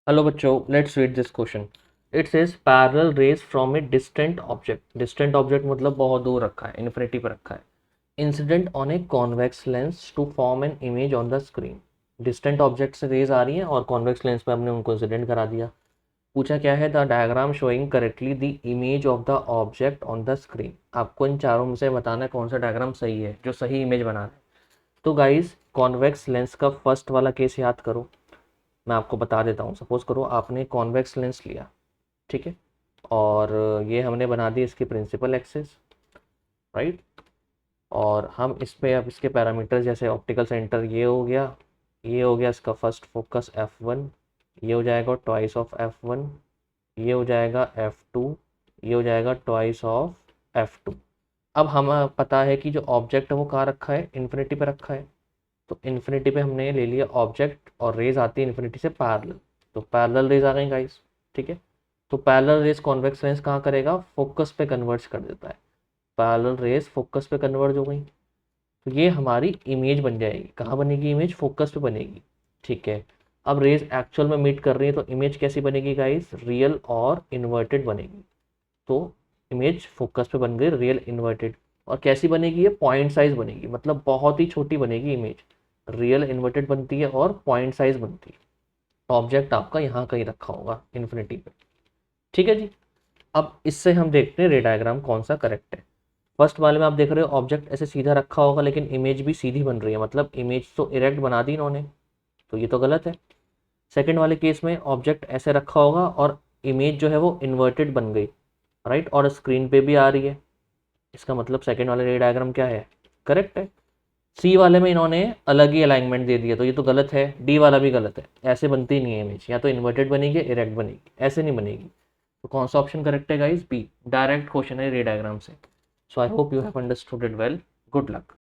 Hello बच्चों, let's read this question. It says parallel rays from a distant object. Distant object मतलब बहुत दूर रखा है, इन्फिनिटी पर रखा है। Incident on a convex lens to form an image on the screen. Distant object से रेज आ रही हैं और कॉन्वेक्स लेंस पे हमने उनको इंसिडेंट करा दिया। पूछा क्या है, the diagram showing correctly the image of the object on the screen. आपको इन चारों में से बताना है कौन सा डायग्राम सही है, जो सही इमेज बना रहा है। तो गाइस, कॉन्वेक्स लेंस का फर्स्ट वाला केस याद करो। मैं आपको बता देता हूँ। सपोज करो आपने कॉन्वेक्स लेंस लिया, ठीक है, और ये हमने बना दी इसकी प्रिंसिपल एक्सिस, राइट। और हम इस पे अब इसके पैरामीटर जैसे ऑप्टिकल सेंटर ये हो गया, ये हो गया इसका फर्स्ट फोकस f1, ये हो जाएगा ट्वाइस ऑफ f1, ये हो जाएगा f2, ये हो जाएगा ट्वाइस ऑफ f2। अब हमें पता है कि जो ऑब्जेक्ट है वो कहाँ रखा है, इन्फिनिटी पे रखा है। तो इन्फिनिटी पे हमने ले लिया ऑब्जेक्ट और रेज आती है इन्फिनिटी से पैरेलल। तो पैरेलल रेज आ गई गाइस, ठीक है। तो पैरेलल रेज कॉन्वेक्स लेंस कहाँ करेगा, फोकस पे कन्वर्ज कर देता है। पैरेलल रेज फोकस पे कन्वर्ज हो गई, तो ये हमारी इमेज बन जाएगी। कहाँ बनेगी इमेज, फोकस पे बनेगी, ठीक है। अब रेज एक्चुअल में मीट कर रही है तो इमेज कैसी बनेगी गाइस, रियल और इन्वर्टेड बनेगी। तो इमेज फोकस पे बन गई रियल इन्वर्टेड। और कैसी बनेगी, ये पॉइंट साइज बनेगी, मतलब बहुत ही छोटी बनेगी इमेज। रियल इन्वर्टेड बनती है और पॉइंट साइज बनती है। ऑब्जेक्ट आपका यहाँ कहीं रखा होगा इन्फिनिटी पे, ठीक है जी। अब इससे हम देखते हैं रे डायग्राम कौन सा करेक्ट है। फर्स्ट वाले में आप देख रहे हो ऑब्जेक्ट ऐसे सीधा रखा होगा लेकिन इमेज भी सीधी बन रही है, मतलब इमेज तो इरेक्ट बना दी इन्होंने, तो ये तो गलत है। सेकंड वाले केस में ऑब्जेक्ट ऐसे रखा होगा और इमेज जो है वो इन्वर्टेड बन गई, राइट, और स्क्रीन पे भी आ रही है। इसका मतलब सेकंड वाला रे डायग्राम क्या है, करेक्ट है। सी वाले में इन्होंने अलग ही अलाइनमेंट दे दिया, तो ये तो गलत है। डी वाला भी गलत है, ऐसे बनती नहीं है इमेज, या तो इन्वर्टेड बनेगी इरेक्ट बनेगी, ऐसे नहीं बनेगी। तो कौन सा ऑप्शन करेक्ट है गाइस, बी। डायरेक्ट क्वेश्चन है रे डायग्राम से। So I hope you have understood it well. Good luck.